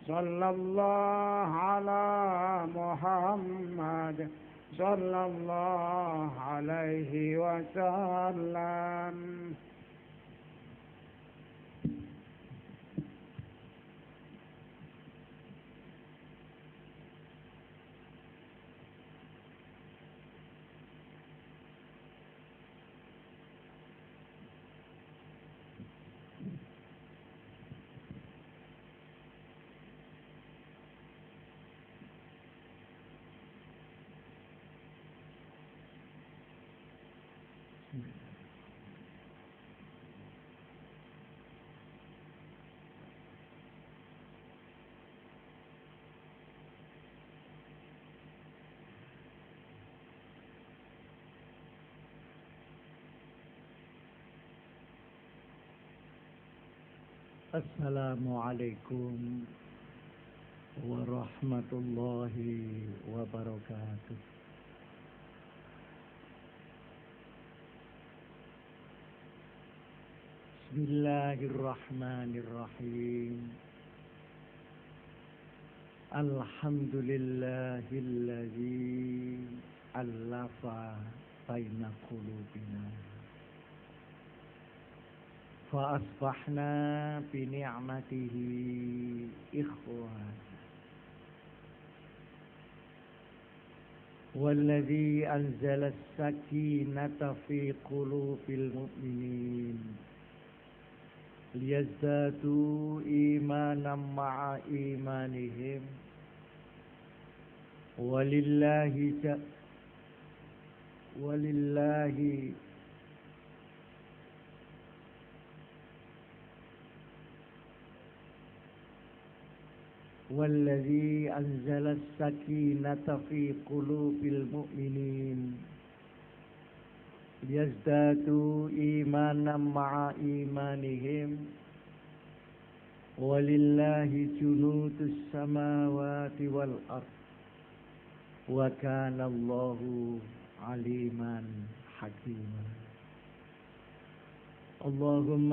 صلى الله على محمد صلى الله عليه وسلم. Assalamualaikum warahmatullahi wabarakatuh. Bismillahirrahmanirrahim. Alhamdulillahilladzi allafa baina qulubina fa asbahna bi ni'matihi ikhwan. Walladzi anzala as-sakinata fi qulubil mu'minin liyazdadu imanan ma'a imanihim walillahi والذي أنزل السكينة في قلوب المؤمنين ليزدادوا إيمانا مع إيمانهم ولله جنود السماوات والأرض وكان الله عليما حكيما. اللهم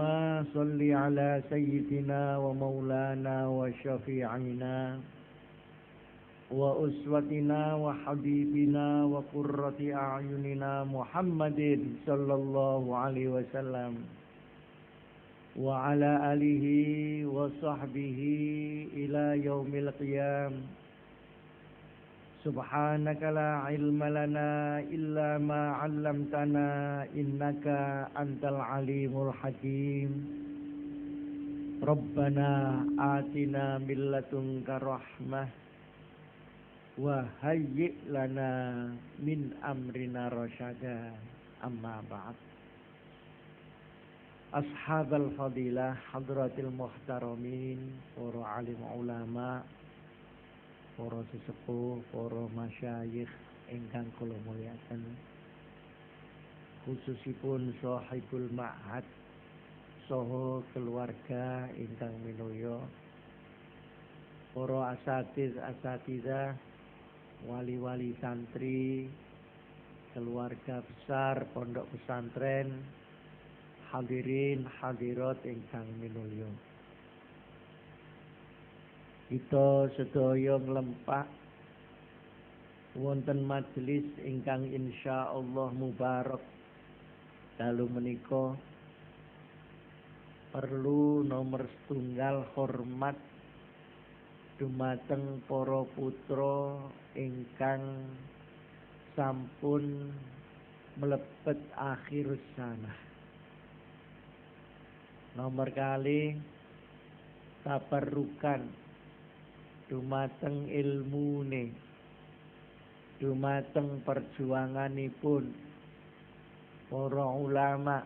صل على سيدنا ومولانا وشفيعنا وأسوتنا وحبيبنا وقرة أعيننا محمد صلى الله عليه وسلم وعلى آله وصحبه إلى يوم القيامة. سبحانك لا علم لنا إلا ما علمتنا إنك أنت العليم الحكيم. ربنا آتنا من لدنك رحمة وهيئ لنا من أمرنا رشدا. أما بعد. أصحاب الفضيلة حضرة المحترمين para alim ulama, para sesepuh, para masyayikh ingkang kula mulyaken, khususipun sahibul ma'had saha keluarga ingkang minulya, para asatidzah, wali-wali santri, keluarga besar pondok pesantren, hadirin hadirat ingkang minulya. Kita sedaya nglempah wonten majelis ingkang insyaallah mubarak dalu menika perlu nomor setunggal hormat dumateng para putra ingkang sampun mlebet akhir sanah. Nomor kali tabarrukan dumateng ilmune, dumateng perjuanganipun para ulama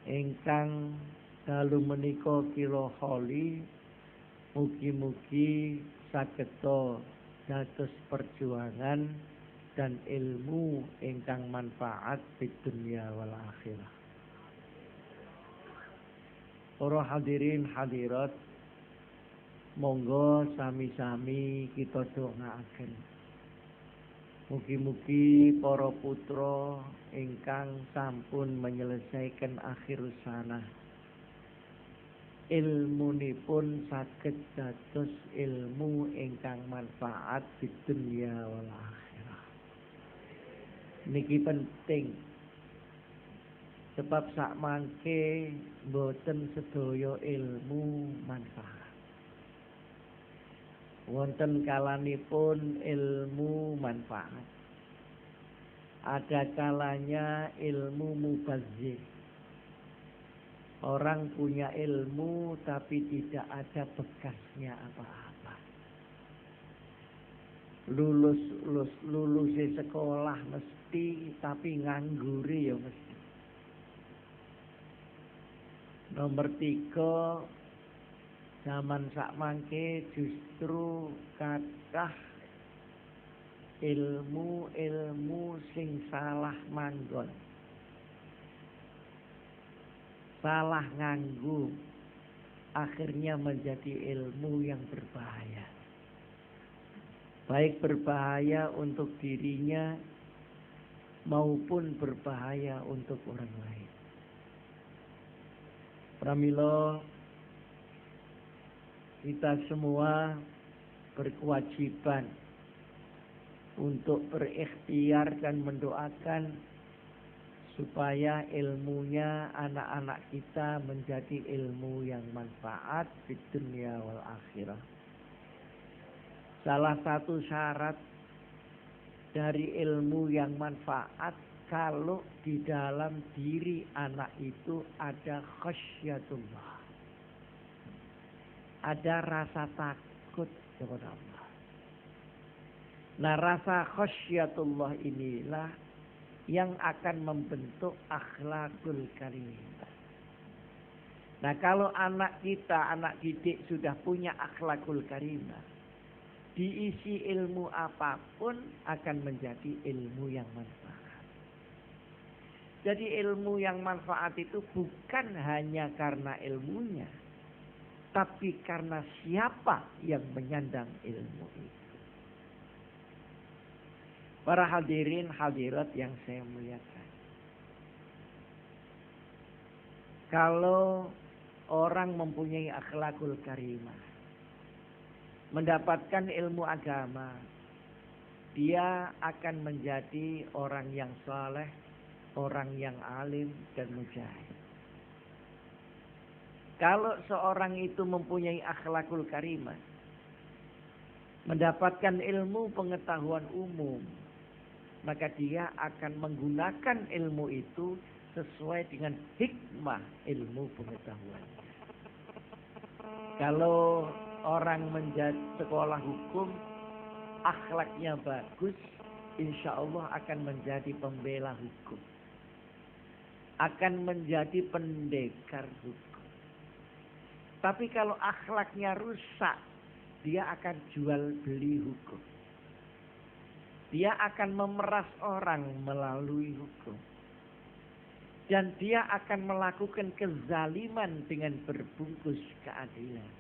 ingkang dalu menika kira holi, mugi-mugi sageta dados perjuangan dan ilmu ingkang manfaat di dunia wal akhirah. Para hadirin hadirat, monggo sami-sami kita dongaaken. Mugi-mugi para putra ingkang sampun menyelesaikan akhir sanah ilmunipun saged dados ilmu ingkang manfaat di dunia wal akhirah. Niki penting. Sebab sak mangke boten sedaya ilmu manfaat. Wonten kalanipun ilmu manfaat. Ada kalanya ilmu mubazzir. Orang punya ilmu tapi tidak ada bekasnya apa-apa. Lulus sekolah mesti tapi ngangguri ya mesti. Nomor 3, zaman sakmangke justru kathah ilmu sing salah manggon. Salah nganggu, akhirnya menjadi ilmu yang berbahaya. Baik berbahaya untuk dirinya maupun berbahaya untuk orang lain. Pramila kita semua berkewajiban untuk berikhtiar dan mendoakan supaya ilmunya anak-anak kita menjadi ilmu yang manfaat di dunia wal akhirah. Salah satu syarat dari ilmu yang manfaat kalau di dalam diri anak itu ada khasyatullah. Ada rasa takut kepada Allah. Nah, rasa khasyatullah inilah yang akan membentuk akhlakul karimah. Nah, kalau anak kita, anak didik sudah punya akhlakul karimah, diisi ilmu apapun akan menjadi ilmu yang manfaat. Jadi ilmu yang manfaat itu bukan hanya karena ilmunya, tapi karena siapa yang menyandang ilmu itu. Para hadirin hadirat yang saya muliakan. Kalau orang mempunyai akhlakul karimah, mendapatkan ilmu agama, dia akan menjadi orang yang saleh, orang yang alim dan mujahid. Kalau seorang itu mempunyai akhlakul karimah, mendapatkan ilmu pengetahuan umum, maka dia akan menggunakan ilmu itu sesuai dengan hikmah ilmu pengetahuan. Kalau orang menjadi sekolah hukum, akhlaknya bagus, insya Allah akan menjadi pembela hukum. Akan menjadi pendekar hukum. Tapi kalau akhlaknya rusak, dia akan jual beli hukum. Dia akan memeras orang melalui hukum. Dan dia akan melakukan kezaliman dengan berbungkus keadilan.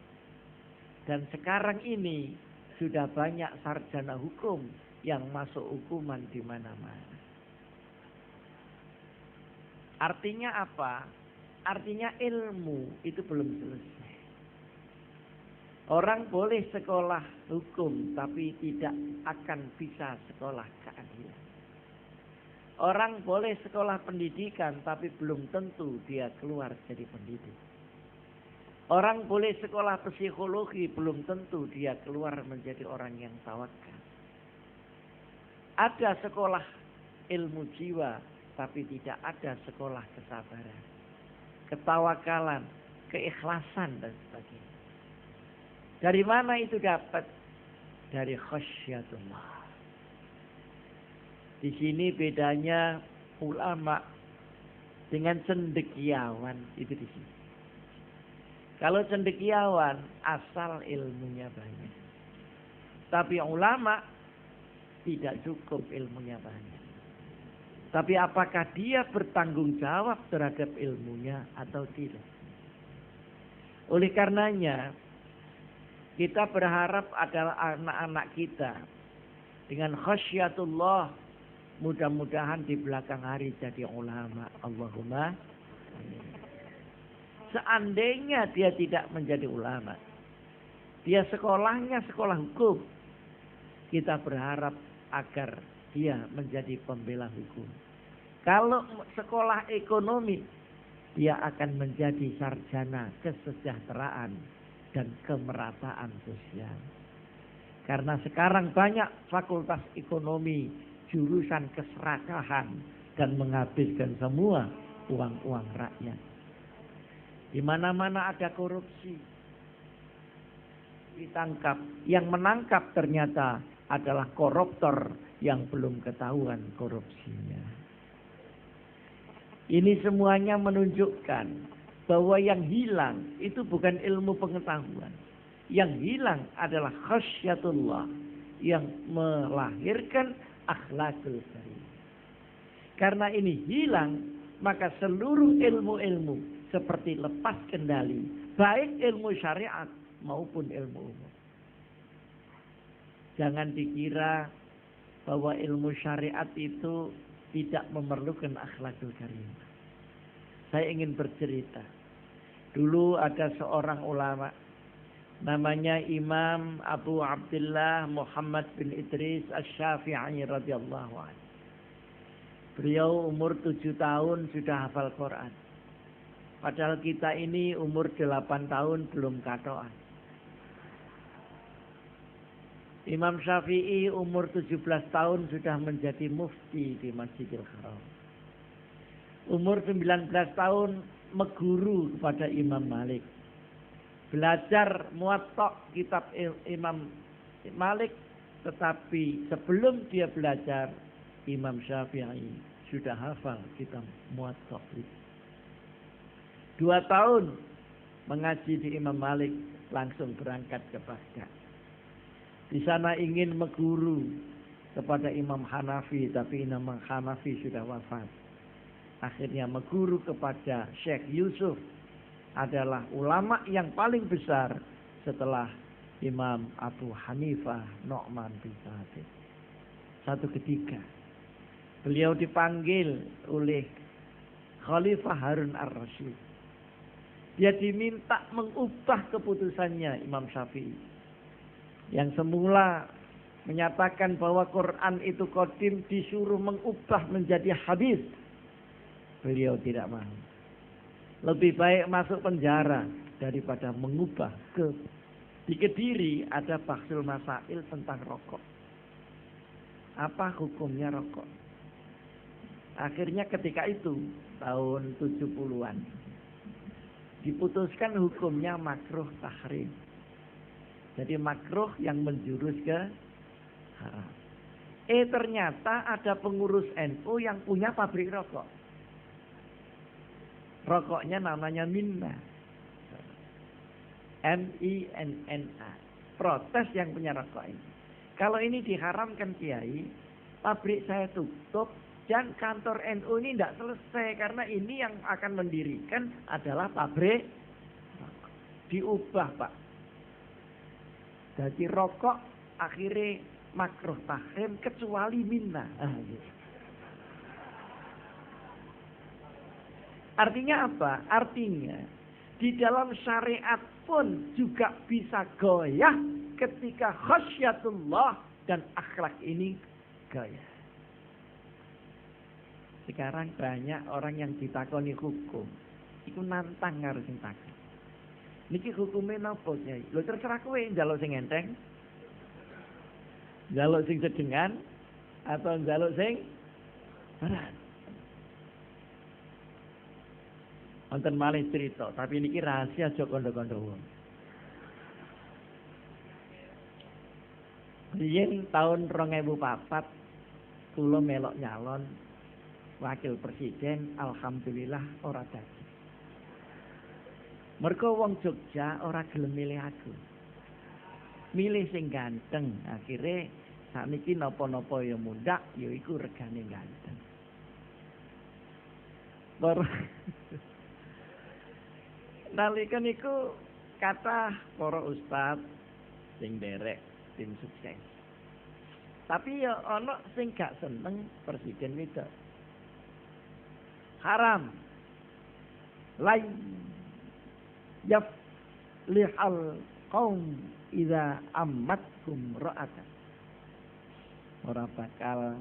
Dan sekarang ini sudah banyak sarjana hukum yang masuk hukuman di mana-mana. Artinya apa? Artinya ilmu itu belum selesai. Orang boleh sekolah hukum tapi tidak akan bisa sekolah keadilan. Orang boleh sekolah pendidikan tapi belum tentu dia keluar jadi pendidik. Orang boleh sekolah psikologi belum tentu dia keluar menjadi orang yang tawakal. Ada sekolah ilmu jiwa tapi tidak ada sekolah kesabaran, ketawakalan, keikhlasan dan sebagainya. Dari mana itu dapat? Dari khasyatullah. Di sini bedanya ulama dengan cendekiawan itu di sini. Kalau cendekiawan asal ilmunya banyak. Tapi ulama tidak cukup ilmunya banyak. Tapi apakah dia bertanggung jawab terhadap ilmunya atau tidak? Oleh karenanya kita berharap adalah anak-anak kita dengan khasyatullah mudah-mudahan di belakang hari jadi ulama. Allahumma. seandainya dia tidak menjadi ulama, dia sekolahnya sekolah hukum, kita berharap agar dia menjadi pembela hukum. Kalau sekolah ekonomi, dia akan menjadi sarjana kesejahteraan dan kemerataan sosial. Karena sekarang banyak fakultas ekonomi, jurusan keserakahan dan menghabiskan semua uang-uang rakyat. Di mana-mana ada korupsi. Ditangkap. Yang menangkap ternyata adalah koruptor yang belum ketahuan korupsinya. Ini semuanya menunjukkan bahwa yang hilang itu bukan ilmu pengetahuan. Yang hilang adalah khasyatullah yang melahirkan akhlakul karimah. Karena ini hilang, maka seluruh ilmu-ilmu seperti lepas kendali, baik ilmu syariat maupun ilmu umum. Jangan dikira bahwa ilmu syariat itu tidak memerlukan akhlakul karimah. Saya ingin bercerita. Dulu ada seorang ulama, namanya Imam Abu Abdullah Muhammad bin Idris Asy-Syafi'i radhiyallahu anhu. Beliau umur 7 tahun sudah hafal Quran. Padahal kita ini umur 8 tahun belum katoan. Imam Syafi'i umur 17 tahun sudah menjadi mufti di Masjidil Haram. Umur 19 tahun meguru kepada Imam Malik. Belajar Muwatta kitab Imam Malik, tetapi sebelum dia belajar, Imam Syafi'i sudah hafal kitab Muwatta itu. 2 tahun mengaji di Imam Malik, langsung berangkat ke Baghdad. Di sana ingin meguru kepada Imam Hanafi, tapi Imam Hanafi sudah wafat. Akhirnya meguru kepada Syekh Yusuf, adalah ulama yang paling besar setelah Imam Abu Hanifah Nu'man bin Thabit. Satu ketika beliau dipanggil oleh Khalifah Harun ar-Rasyid. Dia diminta mengubah keputusannya Imam Syafi'i, yang semula menyatakan bahwa Quran itu qadim, disuruh mengubah menjadi hadis. Beliau tidak mau. Lebih baik masuk penjara daripada mengubah ke. Di Kediri ada Bahsul Masail tentang rokok. Apa hukumnya rokok? Akhirnya ketika itu tahun 70-an diputuskan hukumnya makruh tahrim. Jadi makruh yang menjurus ke haram. Ternyata ada pengurus NU yang punya pabrik rokok. Rokoknya namanya Minna. M-I-N-N-A. Protes yang punya rokok ini. Kalau ini diharamkan Kiai, pabrik saya tutup dan kantor NU ini tidak selesai. Karena ini yang akan mendirikan adalah pabrik rokok. Diubah Pak. Jadi rokok akhirnya makruh tahrim kecuali Minna. Gitu. Artinya apa? Artinya di dalam syariat pun juga bisa goyah ketika khasyatullah dan akhlak ini goyah. Sekarang banyak orang yang ditakoni hukum, itu nantang harus takon. Niki hukumnya napa Kyai? Lho terserah kowe njaluk sing enteng, njaluk sing sedengan, atau njaluk sing berat. Wonten malih cerita, tapi niki rahasia aja kandha-kandha wong. Riyen tahun 2004 kula melok nyalon wakil presiden, alhamdulillah ora dadi. Mergo wong Jogja ora gelem milih aku. Milih sing ganteng, akhire sakniki napa-napa ya mundak, ya iku regane ganteng. Nalika niku kathah para ustaz sing derek tim sukses. Tapi ya ana sing gak seneng presiden wedok. Haram. Lain yaflihal qaum idza ammatkum ra'atan. Ora bakal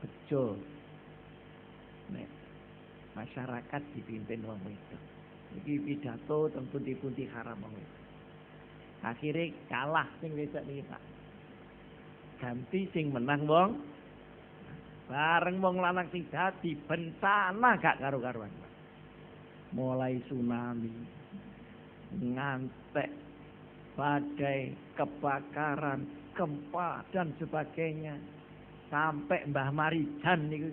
bejo nek masyarakat dipimpin wong wedok. Iki pidato teng pundi-pundi haram wong wedok. Akhire kalah sing wedok niki Pak. Ganti sing menang wong. Bareng wong lanang sing dadi bencana gak karu-karuan. Mulai tsunami, ngantek, badai, kebakaran, gempa dan sebagainya. Sampai Mbah Marijan niku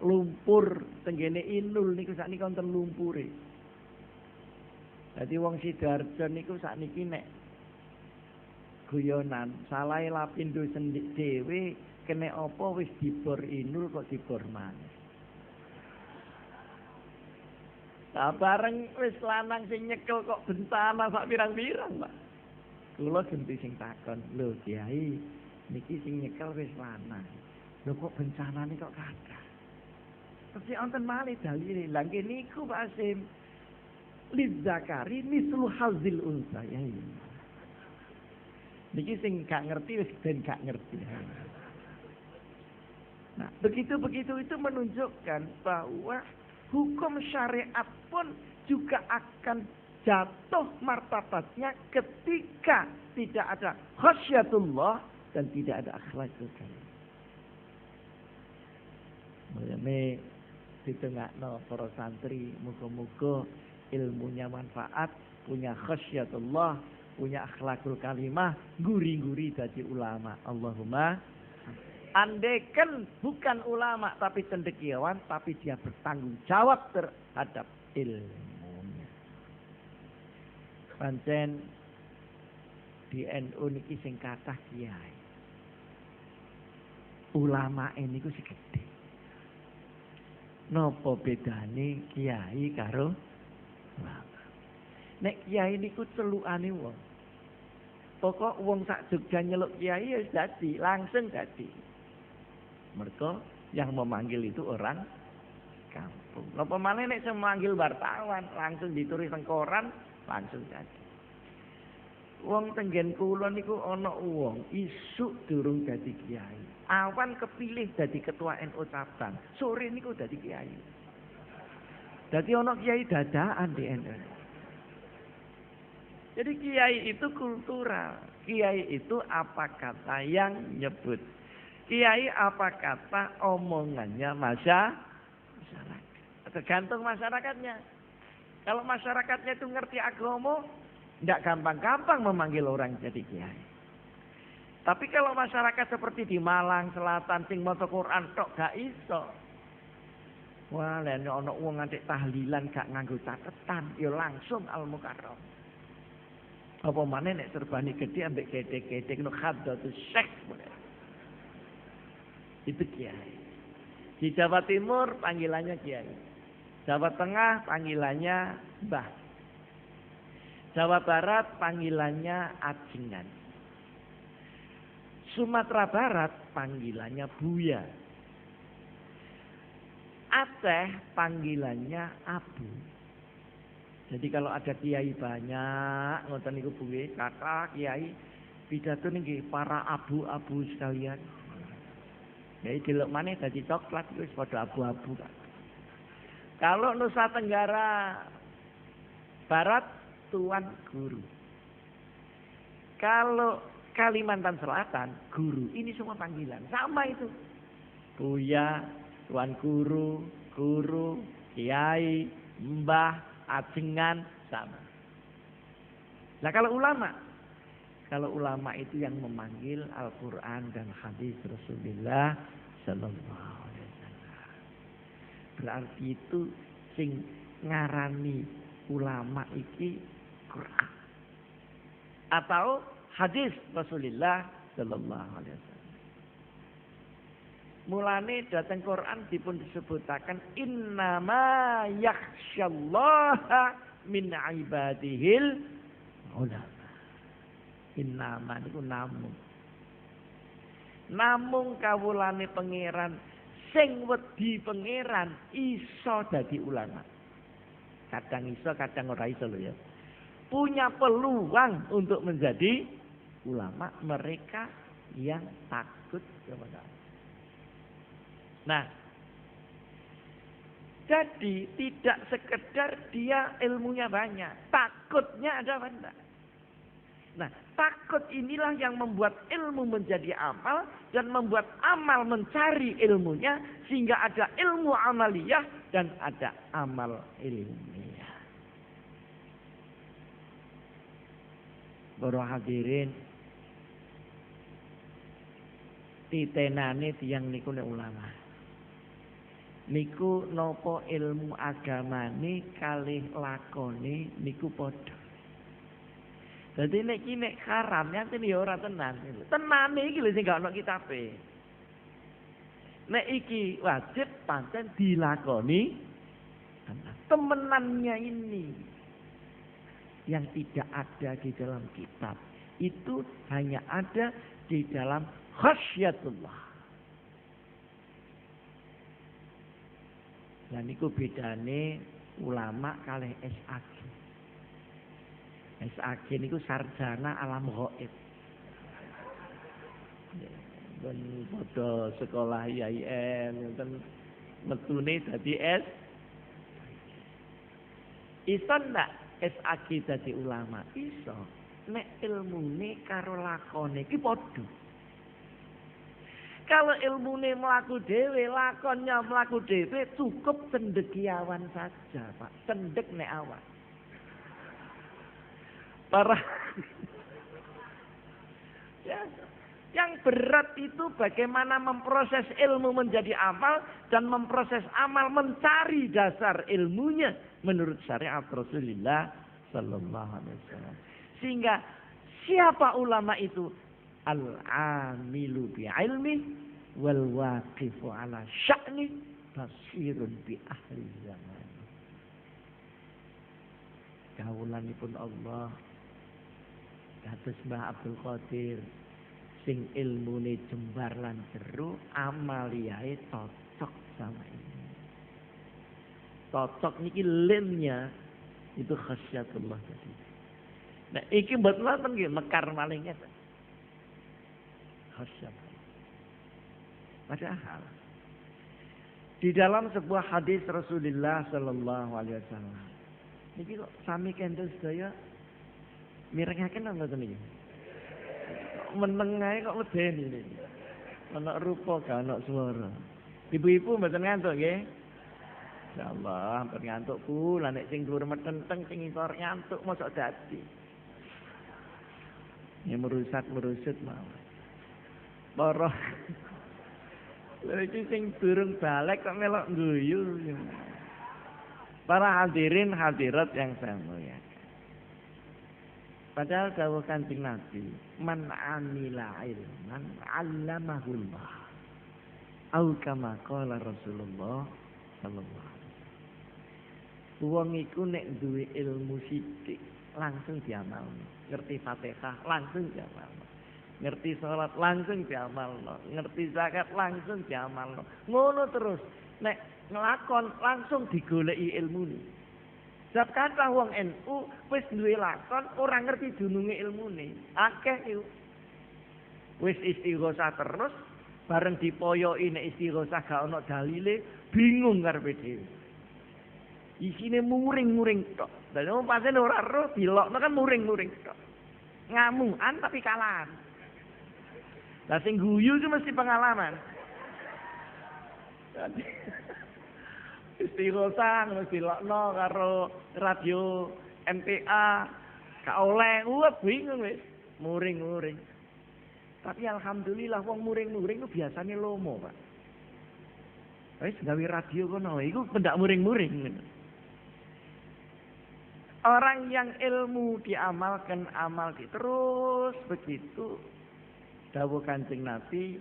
lumpur tenggene Inul niku sakniki wonten lumpure. Dadi wong Sidoarjo niku sakniki nek guyonan salahe lapindo sendik dhewe kene apa wis dibor Inul kok dibor maneh. Lah bareng wis lanang sing nyekel kok bencana sak pirang-pirang, Pak. Kula genti sing takon, "Lho, Kiai, niki sing nyekel wis lanang. Lho kok bencanane kok kathah?" Terus wonten malih dalile. Lah nggih niku Pak Asim. Lidzakari mislu hazil unsayyin. Niki sing gak ngerti wis ben gak ngerti. Nah, begitu-begitu itu menunjukkan bahwa hukum syariat pun juga akan jatuh martabatnya ketika tidak ada khasyatullah dan tidak ada akhlakul karim. Mulane ditengahno para santri muga-muga ilmunya manfaat, punya khasyatullah, punya akhlakul kalimah, guri-guri dadi ulama. Allahumma andaikan bukan ulama tapi cendekiawan, tapi dia bertanggung jawab terhadap ilmunya. Pancen di NU niki sing kathah kiai. Ulama ini ku sing gedhe. Napa bedane kiai karo ulama? Nek kiai niku celukane wong. Pokok wong sak Jogja nyeluk kiai ya dadi, langsung dadi. Mereka yang memanggil itu orang kampung. Napa maneh nek memanggil wartawan langsung ditulis teng koran langsung jadi. Wong tenggen kula niku ana wong isuk durung dadi kiai. Awan kepilih dadi ketua NU cabang. Sore niku dadi kiai. Dadi ana kiai dadakan di NU. Jadi kiai itu kultural. Kiai itu apa kata yang nyebut. Kiai apa kata omongannya masyarakat. Tergantung masyarakatnya. Kalau masyarakatnya itu ngerti agama, tidak gampang-gampang memanggil orang jadi kiai. Tapi kalau masyarakat seperti di Malang Selatan sing maca Quran tok gak iso. Wah, lene ana wong nganti tahlilan gak nganggo catetan, ya langsung al-mukarram. Apa maneh nek serbani gede ambek gede-gede kena khaddatus syekh. Itu kiai. Di Jawa Timur panggilannya kiai. Jawa Tengah panggilannya mbah. Jawa Barat panggilannya ajengan. Sumatera Barat panggilannya buya. Aceh panggilannya abu. Jadi kalau ada kiai banyak ngoten niku buwe, kata kiai pidato niki para abu-abu sekalian. Jadi delok maneh dadi coklat wis padha abu-abu. Kalau Nusa Tenggara Barat tuan guru. Kalau Kalimantan Selatan guru. Ini semua panggilan sama itu. Buya, tuan guru, guru, kiai, mbah, ajengan sama. Nah kalau ulama itu yang memanggil Al-Quran dan hadis Rasulullah Sallallahu Alaihi Wasallam. Berarti itu sing ngarani ulama iki Quran atau hadis Rasulullah Sallallahu Alaihi Wasallam. Mulane datang Quran dipun disebutaken innama yakhsyallaha min ibadihil ulama. Innama niku namung. Namung kawulane pangeran sing wedi pangeran iso dadi ulama. Kadang iso, kadang ora iso loh ya. Punya peluang untuk menjadi ulama mereka yang takut kepada Allah. Nah, jadi tidak sekedar dia ilmunya banyak, takutnya ada apa enggak? Nah, takut inilah yang membuat ilmu menjadi amal dan membuat amal mencari ilmunya sehingga ada ilmu amaliyah dan ada amal ilmiah. Para hadirin, titenane tiyang niku nek ulama. Niku nopo ilmu agamane kalih lakone niku padha. Dadi nek iki nek haram yakin ya ora tenan. Tenane iki lho sing gak ono kitabe. Nek iki wajib pancen dilakoni temenannya ini yang tidak ada di dalam kitab. Itu hanya ada di dalam khasyatullah. Lah niku bedane ulama kalih SAG. SAG niku sarjana alam ghaib. Ben padha sekolah IAIN ngoten metune dadi S. Iso ndak SAG dadi ulama? Iso. Nek ilmune karo lakone iki padha. Kalau ilmune mlaku dhewe, lakonnya mlaku dhewe, cukup cendekiawan saja, Pak. Cendek nek awak. Para ya, yang berat itu bagaimana memproses ilmu menjadi amal dan memproses amal mencari dasar ilmunya menurut syariat Rasulullah sallallahu alaihi wasallam. Sehingga siapa ulama itu? Al-amilu bi'ilmi wal waqifu ala sya'ni basirun bi ahli zaman. Kawulanipun Allah kados Mbah Abdul Qadir sing ilmune jembar lan jero, amaliyahe cocok sama ini. Cocok niki lemnya itu khasyatullah tadi. Nah iki mboten wonten nggih mekar malingnya. Padahal di dalam sebuah hadis Rasulullah sallallahu alaihi wasallam niki kok sami kenten sedaya mirengaken ngoten niki. Meneng ae kok medeni niki. Ana rupa gak ana swara. Ibu-ibu mboten ngantuk nggih? Insyaallah mboten ngantuk Bu, lah nek sing dhuwur metenteng sing isor ngantuk mosok dadi. Ya merusut mawon. Para iki sing durung balik kok melok guyu. Para hadirin hadirat yang saya muliakan. Padahal dawuh Kanjeng Nabi, man amila ilman 'allamahullah. Au kama qala Rasulullah sallallahu alaihi wasallam. Wong iku nek duwe ilmu sithik langsung diamalno. Ngerti Fatihah langsung diamalno. Ngerti sholat langsung diamalno, ngerti zakat langsung diamalno. Ngono terus, nek ngelakon langsung digoleki ilmune. Sebab kathah wong NU wis duwe lakon ora ngerti dununge ilmune. Akeh iku. Wis istighosah terus, bareng dipoyoki nek istighosah gak ana dalile, bingung karepe dhewe. Isine muring-muring tok. Dadi wong pancen ora roh dilokno kan muring-muring tok. Ngamungan tapi kalahan. Lah sing guyu itu mesti pengalaman. Istighosah mesti dilokno karo radio MTA, gak oleh, bingung wis, muring-muring. Tapi alhamdulillah wong muring-muring itu biasanya lomo, Pak. Wis gawe radio kono, iku pendak muring-muring. Orang yang ilmu diamalkan amal terus begitu. Dawuh Kanjeng Nabi,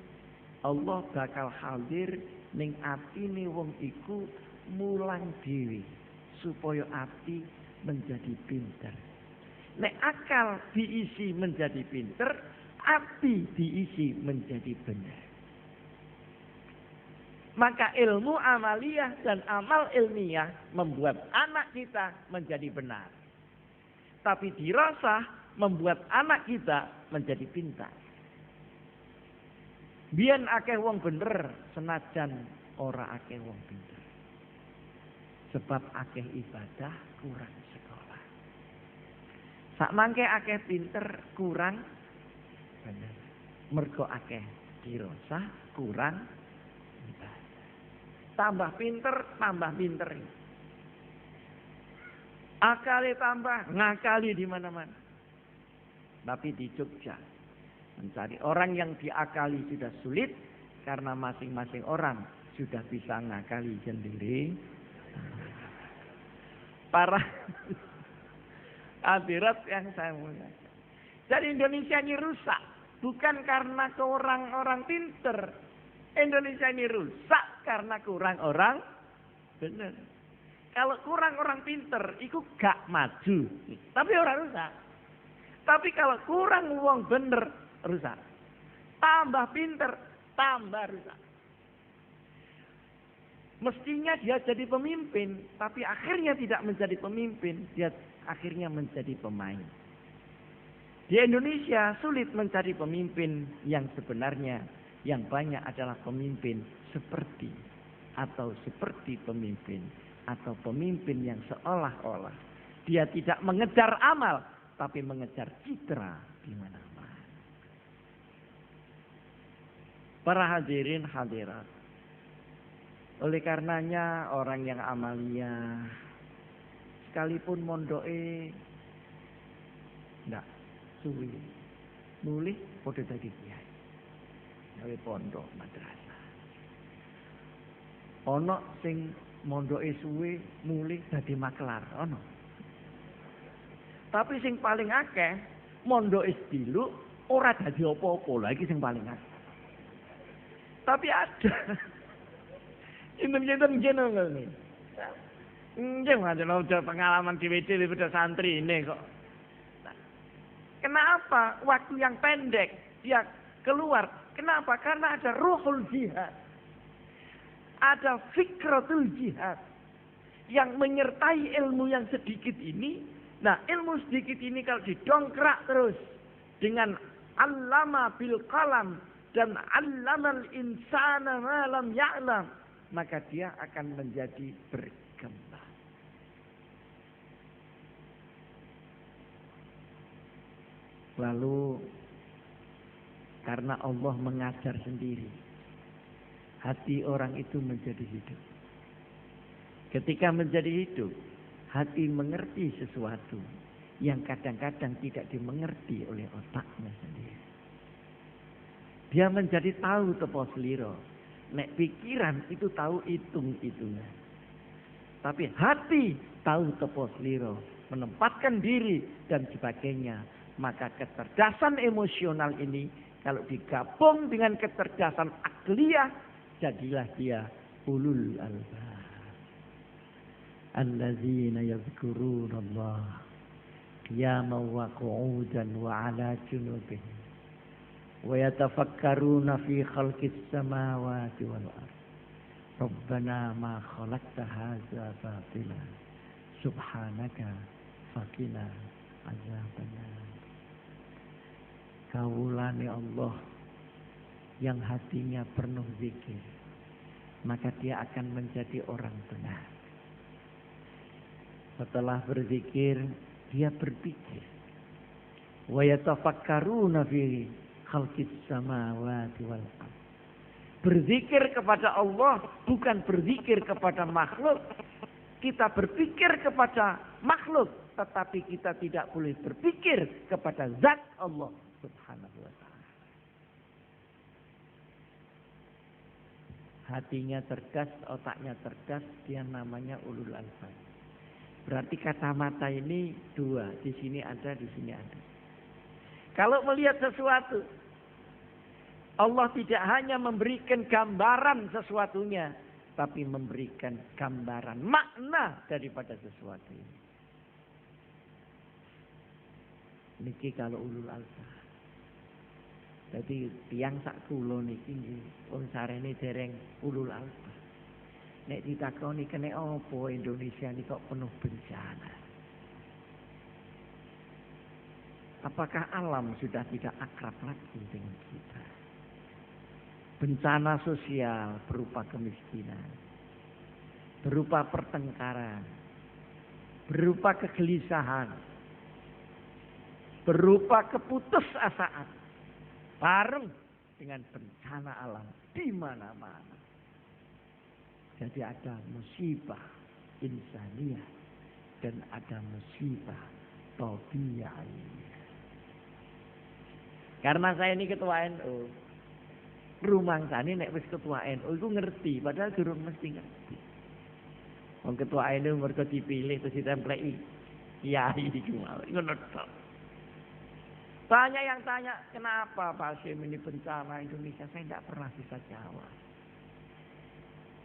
Allah bakal hadir ning atine wong iku mulang dhewe supaya ati menjadi pinter. Nek akal diisi menjadi pinter, ati diisi menjadi benar. Maka ilmu amaliyah dan amal ilmiah membuat anak kita menjadi benar. Tapi dirasah membuat anak kita menjadi pintar. Biyen akeh wong bener senajan ora akeh wong pinter. Sebab akeh ibadah kurang sekolah. Sak mangke akeh pinter kurang bener. Mergo akeh dirasah kurang ibadah. Tambah pinter, tambah pinter. Akali tambah, ngakali di mana-mana. Tapi di Jogja, mencari orang yang diakali sudah sulit, karena masing-masing orang sudah bisa ngakali sendiri. Para hadirat yang saya muliakan. Jadi Indonesia ini rusak, bukan karena kurang orang pinter. Indonesia ini rusak karena kurang orang benar. Kalau kurang orang pinter, itu gak maju. Tapi orang rusak. Tapi kalau kurang wong bener, rusak. Tambah pinter, tambah rusak. Mestinya dia jadi pemimpin, tapi akhirnya tidak menjadi pemimpin. Dia akhirnya menjadi pemain. Di Indonesia sulit mencari pemimpin yang sebenarnya. Yang banyak adalah pemimpin seperti pemimpin. Atau pemimpin yang seolah-olah dia tidak mengejar amal, tapi mengejar citra di mana-mana. Para hadirin hadirat, oleh karenanya orang yang amalia, sekalipun mondoke ndak suwi, mulih padha dadi kiai, gawe pondok madrasah. Ana sing mondoke suwe mulih dadi maklar, ono. Tapi sing paling akeh mondoke diluk ora dadi apa-apa, lha iki sing paling akeh. Tapi ada Inten-inten jeneng ngene. Nggih, ada pengalaman DWD pada santri ini kok. Kenapa waktu yang pendek dia keluar? Kenapa? Karena ada ruhul jihad. Ada fikratul jihad yang menyertai ilmu yang sedikit ini. Nah, ilmu sedikit ini kalau didongkrak terus dengan allama bil qalam dan allamal insana ma lam ya'lam, maka dia akan menjadi berkembang. Lalu karena Allah mengajar sendiri, hati orang itu menjadi hidup. Ketika menjadi hidup, hati mengerti sesuatu yang kadang-kadang tidak dimengerti oleh otaknya sendiri. Dia menjadi tahu tepo seliro. Nek pikiran itu tahu hitung-hitungnya. Tapi hati tahu tepo seliro, menempatkan diri dan sebagainya. Maka kecerdasan emosional ini kalau digabung dengan kecerdasan akliyah, jadilah dia ulul albab. Allazina yadhkuruna Allah qiyaman wa qu'udan wa 'ala junubihim wa yatafakkaruna fi khalqis samawati wal ardh. Rabbana ma khalaqta hadza batila subhanaka faqina azabannar. Kaulane Allah yang hatinya penuh zikir, maka dia akan menjadi orang benar. Setelah berzikir, dia berpikir. Wa yatafakkaruna fi khalqis samawati wal ardh. Berzikir kepada Allah bukan berzikir kepada makhluk. Kita berpikir kepada makhluk, tetapi kita tidak boleh berpikir kepada zat Allah Subhanahu wa ta'ala. Hatinya cerdas, otaknya cerdas, dia namanya ulul albab. Berarti kacamata ini dua, di sini ada, di sini ada. Kalau melihat sesuatu, Allah tidak hanya memberikan gambaran sesuatunya, tapi memberikan gambaran makna daripada sesuatu ini. Niki kalau ulul albab. Dadi tiyang sak kula niki nggih wong sarene dereng ulul albab. Nek ditakoni kene apa Indonesia ini kok penuh bencana. Apakah alam sudah tidak akrab lagi dengan kita? Bencana sosial berupa kemiskinan, berupa pertengkaran, berupa kegelisahan, berupa keputusasaan, bareng dengan bencana alam di mana-mana. Jadi ada musibah insaniyah dan ada musibah tabi'iyah. Karena saya ini ketua NU, rumangsane nek wis ketua NU iku ngerti, padahal durung mesti ngerti. Wong ketua NU mergo dipilih terus ditempleki kiai iki mau. Ngono tok. Banyak yang tanya, kenapa Pak Hasyim ini bencana Indonesia? Saya tidak pernah bisa jawab.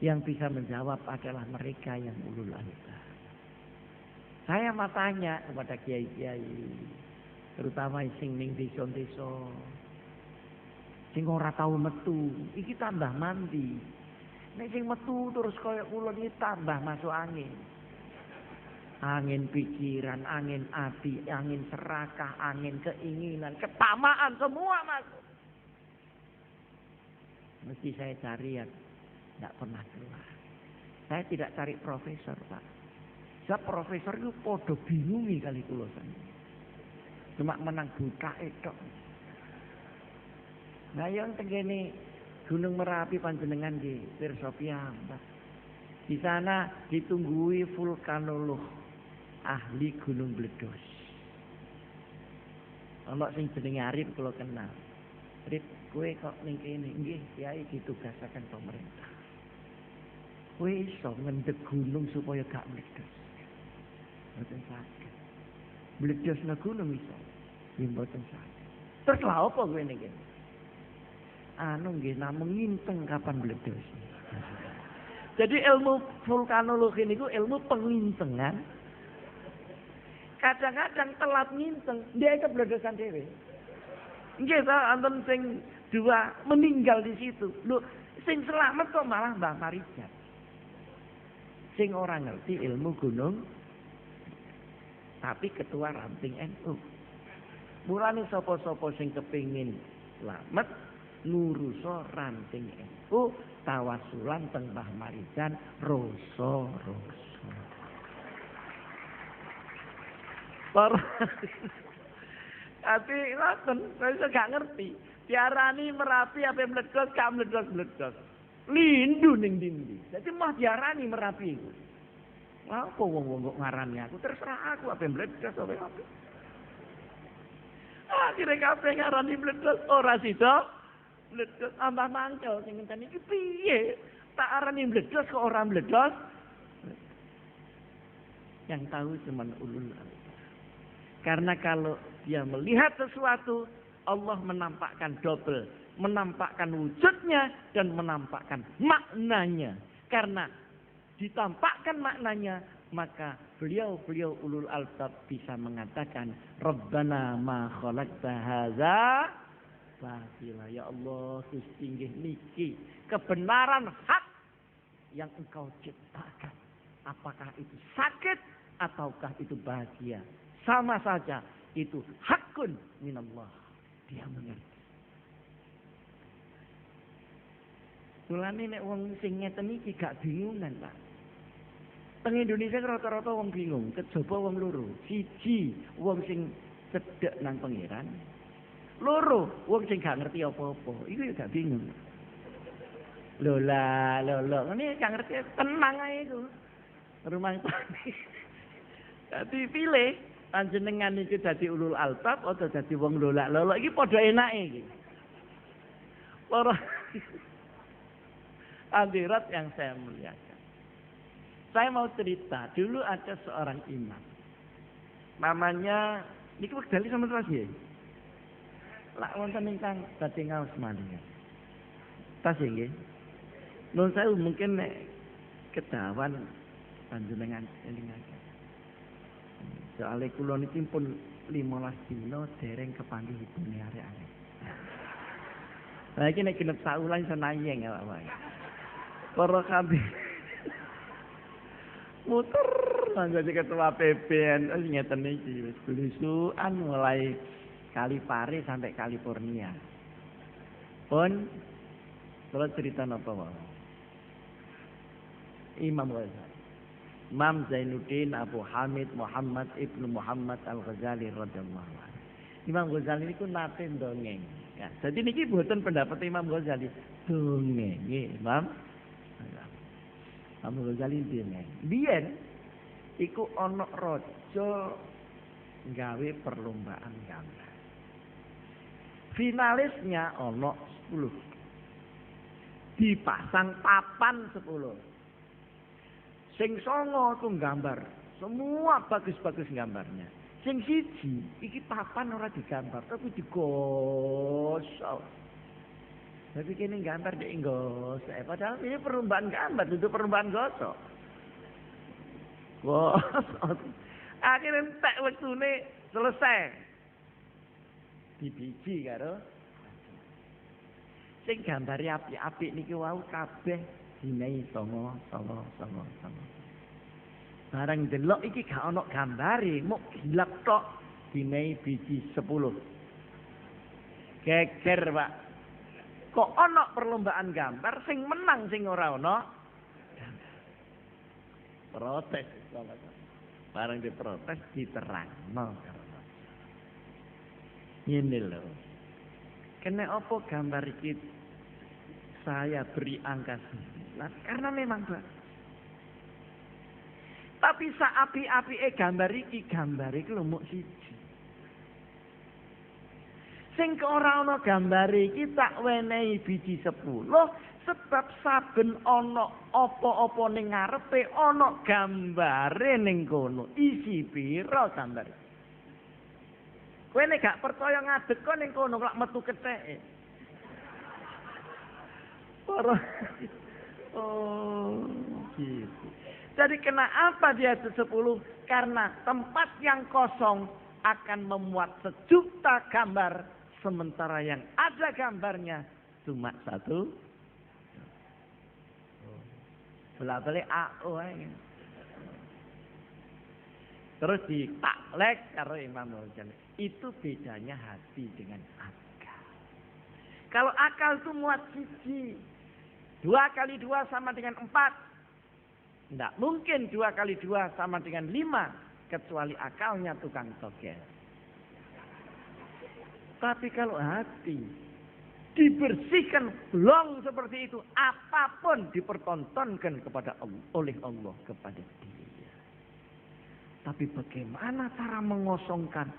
Yang bisa menjawab adalah mereka yang ulul albab. Saya mau tanya kepada kiai-kiai, terutama sing ning desa-desa, sing ora tau metu, iki tambah mandi. Nek sing metu terus kaya kula iki tambah masuk angin. Angin pikiran, angin hati, angin serakah, angin keinginan, ketamaan semua masuk. Mesti saya cari yang tidak pernah keluar. Saya tidak cari profesor, Pak. Saya profesor itu podo bingungi kali kula sana. Cuma menang buta itu. Nah yang tenggene Gunung Merapi panjenengan di pirsa piyambak. Di sana ditunggui vulkanolog ahli gunung meledos. Ana sing jenenge Arif kula kenal. Arif, kowe kok ning kene? Nggih, Kyai ditugasaken pemerintah. Kowe iso ngendheg gunung supaya gak meledos. Mboten saged. Mledosna gunung iso. Nggih mboten saged. Terus lha apa kowe niki? Anu nggih namung nginteng kapan meledos. Jadi ilmu vulkanologi niku ilmu pengintengan. Kadang-kadang telat nginteng, dia kebledosan dhewe. Nggih ta anten sing dua meninggal di situ. Lho, sing selamat kok malah Mbah Marijat. Sing ora ngerti ilmu gunung tapi ketua ranting NU. Mulane sapa-sapa sing kepengin slamet nguruso ranting NU tawasulan teng Mbah Marijan rasa-rasa. Tapi ngoten, saya gak ngerti. Diarani Merapi apa meledos, gak meledos. Lindu ning dindi. Jadi mah diarani Merapi iku. Apa wong-wong kok ngarani aku? Terserah aku apa meledos apa. Akhire kabeh ngarani meledos ora sida. Meledos tambah mangkel sing ngenteni iki piye? Tak arani meledos kok ora meledos. Yang tahu cuma ulul albab. Karena kalau dia melihat sesuatu, Allah menampakkan double, menampakkan wujudnya dan menampakkan maknanya. Karena ditampakkan maknanya, maka beliau ulul albab bisa mengatakan, Rabbana ma khalaqta hadza batila. Ya Allah, Gusti nggih niki kebenaran hak yang Engkau ciptakan. Apakah itu sakit ataukah itu bahagia? Sama saja itu hakun minallah. Dia mengerti. Mulane nek wong sing ngeten iki gak bingungan, Pak. Teng Indonesia rata-rata wong bingung, kejaba wong loro. Siji wong sing cedhek nang pangeran. Loro wong sing gak ngerti apa-apa. Iku ya gak bingung. Lola, ngene gak ngerti, tenang ae iku. Rumah tani. Dadi pilih panjenengan iki dadi ulul albab atau dadi wong lolak-lolok iki padha enake iki. Para hadirat yang saya muliakan. Saya mau cerita, dulu ada seorang imam. Namanya niku wekdal sama terus ya. Lak wonten ingkang badhe ngaos malih. Tas nggih. Nun saya mungkin nek kedawan panjenengan elingaken. Soale kula niki pun 15 dina dereng kepanggih ibune arek-arek. Lah iki nek genep saulan iso nayeng apa wae. Para kabeh muter nang ketua PBN ngeten iki wis blusukan mulai Kalipari sampai California. Pun kalau cerita napa wae. Imam Ghazali. Imam Zainuddin Abu Hamid Muhammad Ibnu Muhammad Al-Ghazali radhiyallahu anhu. Imam Ghazali niku nate ndongeng. Ya, jadi niki boten pendapat Imam Ghazali. Dongeng nggih, Imam. Imam Ghazali dongeng. Biyen iku ana raja nggawe perlombaan gambar. Finalisnya ana 10. Dipasang papan 10. Sing songo ku gambar, semua bagus-bagus gambarnya. Sing siji, iki papan ora digambar, tapi digosok. Tapi kene gambar dek gosok, padahal ini perlombaan gambar, itu perlombaan gosok. Gosok. Akhirnya entek wektune selesai. Dibiji karo sing gambare apik-apik niki wau kabeh dinai songo. Barang delok iki gak ana gambare, muk gilak tok dinai biji 10. Geger, Pak. Kok ana perlombaan gambar sing menang sing ora ana gambar. Protes. Barang diprotes diterangno. Ngene lho. Kene apa gambar iki saya beri angka 9 karena memang bagus. Tapi saapi-apike gambar iki lho muk siji. Sing ora ana gambare iki tak wenehi biji 10 sebab saben ana apa-apa ning ngarepe ana gambare ning kono. Isi pira gambar? Kowe nek gak percaya ngadeg kok ning kono lak metu ketheke. Oh, gitu. Jadi kenapa dia 10? Karena tempat yang kosong akan memuat sejuta gambar, sementara yang ada gambarnya cuma 1. Bola-balik AO aja. Terus ditaklek karo Imam Ghazali. Itu bedanya hati dengan akal. Kalau akal itu muat siji. 2 kali 2 sama dengan 4. Tidak mungkin 2 kali 2 sama dengan 5. Kecuali akalnya tukang togel. Tapi kalau hati dibersihkan blong seperti itu, apapun dipertontonkan kepada Allah, oleh Allah kepada dia. Tapi bagaimana cara mengosongkan?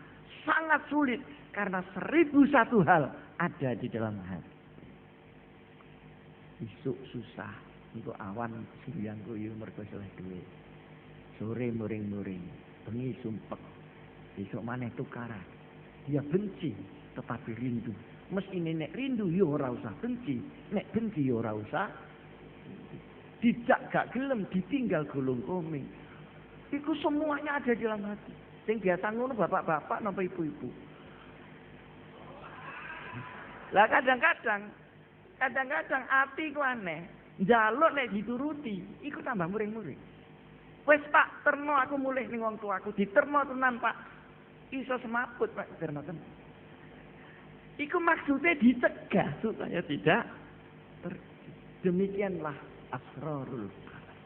Sangat sulit karena 1001 hal ada di dalam hati. Isuk susah untuk awan sembiang kuyu mergo soleh duit. Sore muring-muring, bengi sumpek. Besok maneh tukaran. Dia benci tetapi rindu. Mestine nek rindu yo ora usah benci, nek benci yo ora usah. Dijak gak gelem ditinggal golong koming. Iku semuanya ada di dalam hati. Sing biasa ngono bapak-bapak napa ibu-ibu. Lah kadang-kadang ati ku aneh. Njaluk nek dituruti, iku tambah muring-muring. Wis Pak, terno aku mulih ning wong tuaku, diterno tenan Pak. Iso semaput Pak, diterno tenan. Iku maksudnya dicegah supaya tidak demikianlah asrarul kalam.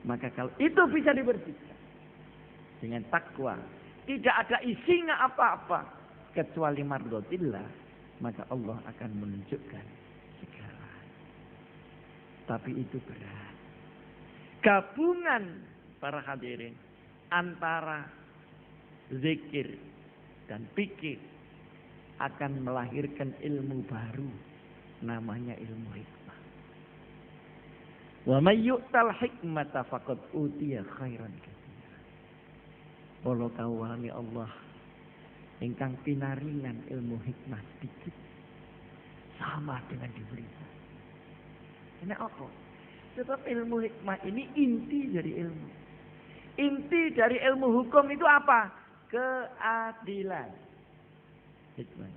Maka kalau itu bisa dibersihkan dengan takwa, tidak ada isinya apa-apa kecuali mardhatillah, maka Allah akan menunjukkan segala. Tapi itu berat. Gabungan para hadirin antara zikir dan pikir akan melahirkan ilmu baru, namanya ilmu hikmah. Wa may yu'tal hikmata faqad utiya khairan katsiran. Kalau kawani Allah ingkang pinaringan ilmu hikmah sedikit sama dengan diberikan. Ini apa? Sebab ilmu hikmah ini inti dari ilmu. Inti dari ilmu hukum itu apa? Keadilan. Hikmah.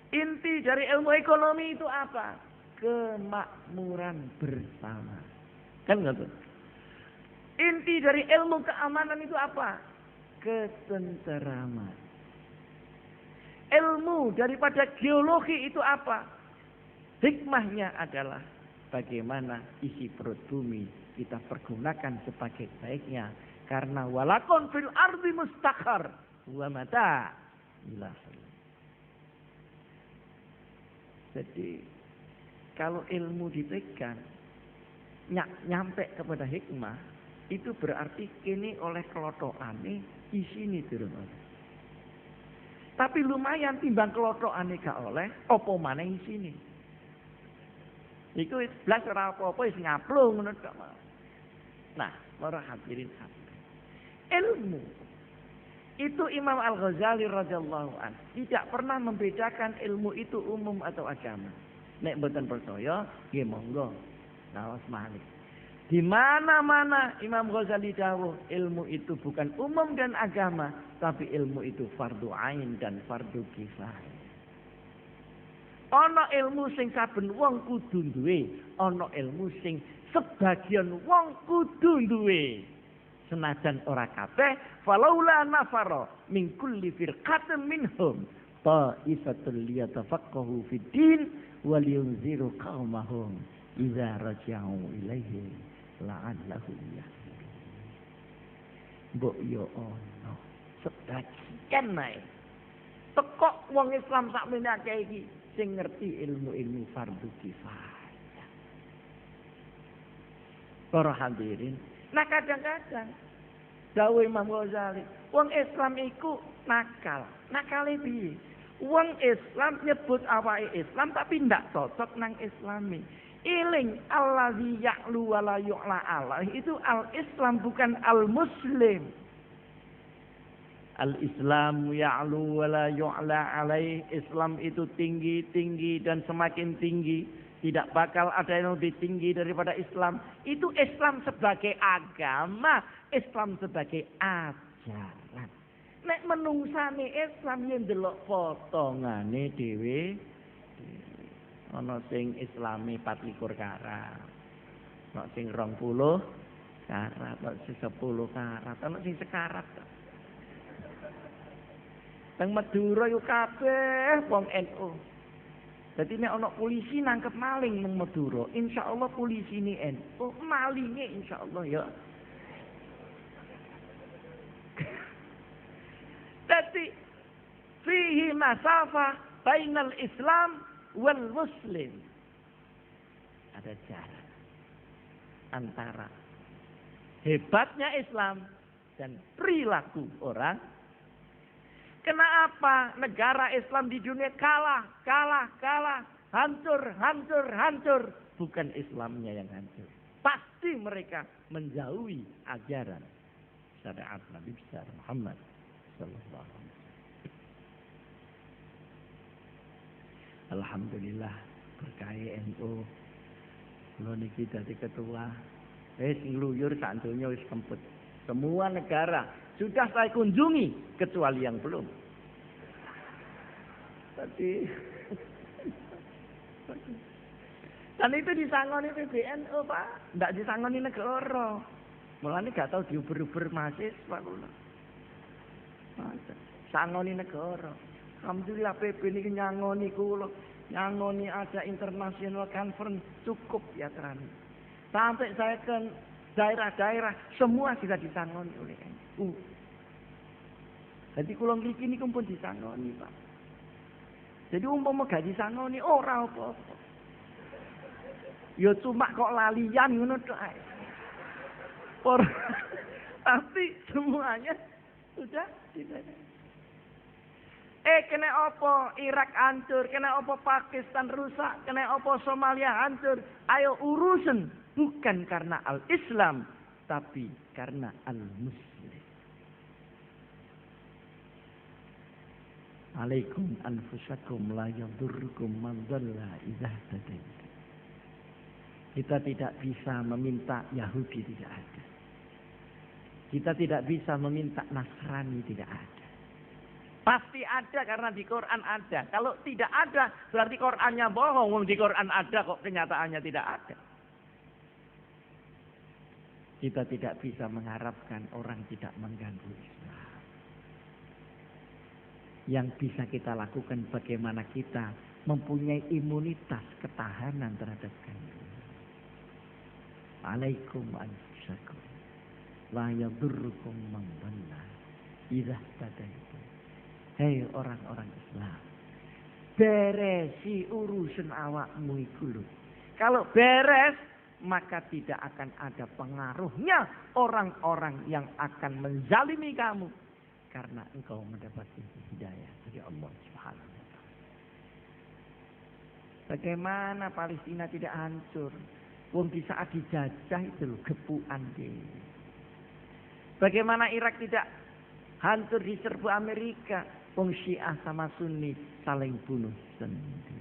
Inti dari ilmu ekonomi itu apa? Kemakmuran bersama. Kan nggak tuh? Inti dari ilmu keamanan itu apa? Ketenteraman. Ilmu daripada geologi itu apa? Hikmahnya adalah bagaimana isi perut bumi kita pergunakan sebagai baiknya. Karena walakon fil ardi mustaqar wa mata ila. Jadi kalau ilmu dipegang nyampe kepada hikmah, itu berarti kini oleh kelotokane isine turun. Tapi lumayan timbang kelotokane gak oleh apa maneh isine. Iku blas ora apa-apa wis ngaplung ngono tok. Nah, para hadirin ilmu itu Imam Al-Ghazali radhiyallahu an tidak pernah membedakan ilmu itu umum atau agama. Nek mboten percaya, nggih monggo. Nawas malih. Di mana-mana Imam Ghazali dawuh ilmu itu bukan umum dan agama, tapi ilmu itu fardu ain dan fardu kifayah. Ana ilmu sing saben wong kudu duwe, ana ilmu sing sebagian wong kudu duwe. Senajan ora kabeh, falaula nafara min kulli firqatin minhum ta'ifatul liyatafaqahu fid din wa liyunziru qaumahum idza raja'u ilaihi la'allahum yahtadun. Mbok yo ono sebagian nae tekok wong Islam sakmene akeh iki sing ngerti ilmu-ilmu fardu kifayah. Para hadirin, nah kadang-kadang dawuh Imam Ghazali, wong Islam iku nakal. Nakale piye? Wong Islam nyebut awake Islam tapi ndak cocok nang Islami. Iling allazi ya'lu wa la yu'la alaihi itu al-Islam bukan al-Muslim. Al-Islam ya'lu wa la yu'la alaihi. Islam itu tinggi-tinggi dan semakin tinggi. Tidak bakal ada yang lebih tinggi daripada Islam. Itu Islam sebagai agama. Islam sebagai ajaran. Nek menungsane Islam yang delok potongane dhewe. Ana sing Islami 24 karat. Ana sing 20 karat. Ana sing 10 karat. Ana sing sekarat. Teng Madura yo kabeh wong NU. Jadi nek ana polisi nangkep maling nang Madura, insyaallah polisi ini NU, malinge insyaallah ya. Jadi fihi masafah bainal Islam wal Muslim. Ada jarak antara hebatnya Islam dan perilaku orang. Kenapa negara Islam di dunia kalah, hancur. Bukan Islamnya yang hancur. Pasti mereka menjauhi ajaran syariat Nabi besar Muhammad sallallahu alaihi wasallam. Alhamdulillah berkah NU. Kula niki dadi ketua. Sing luyur sak donya wis kempet. Semua negara sudah saya kunjungi kecuali yang belum. Tadi dan itu disangoni PBNU Pak, tidak disangoni negara. Mulane gak tahu diuber-uber mahasiswa kula. Sangoni negara. Alhamdulillah PB ini nyangoni kula, nyangoni ada international conference cukup ya terang. Sampai saya ke daerah-daerah semua sudah disangoni oleh NU. Jadi kula mriki niku pun disangoni, Pak. Jadi umpama gak disangoni ora apa-apa. Ya cuma kok lalian ngono tok ae. Tapi semuanya sudah disangoni. Kena apa Irak hancur, kena apa Pakistan rusak, kena apa Somalia hancur. Ayo urusan bukan karena al-Islam, tapi karena al-Muslim. Alaikum anfusakum la yadurrukum man dhalla idza tadaytum. Kita tidak bisa meminta Yahudi, tidak ada. Kita tidak bisa meminta Nasrani, tidak ada. Pasti ada karena di Quran ada. Kalau tidak ada berarti Qurannya bohong. Di Quran ada kok kenyataannya tidak ada. Kita tidak bisa mengharapkan orang tidak mengganggu Islam. Yang bisa kita lakukan bagaimana kita mempunyai imunitas ketahanan terhadap gangguan. Alaikum anfusakum la yadurrukum man dhalla idza tadaitum. Hei orang-orang Islam, beresi urusan awakmu iku lho. Kalau beres, maka tidak akan ada pengaruhnya orang-orang yang akan menzalimi kamu karena engkau mendapatkan hidayah dari Allah Subhanahu wa taala. Bagaimana Palestina tidak hancur? Wong di saat dijajah itu loh gepukan deh. Bagaimana Irak tidak hancur diserbu Amerika? Wong Syiah sama Sunni saling bunuh sendiri.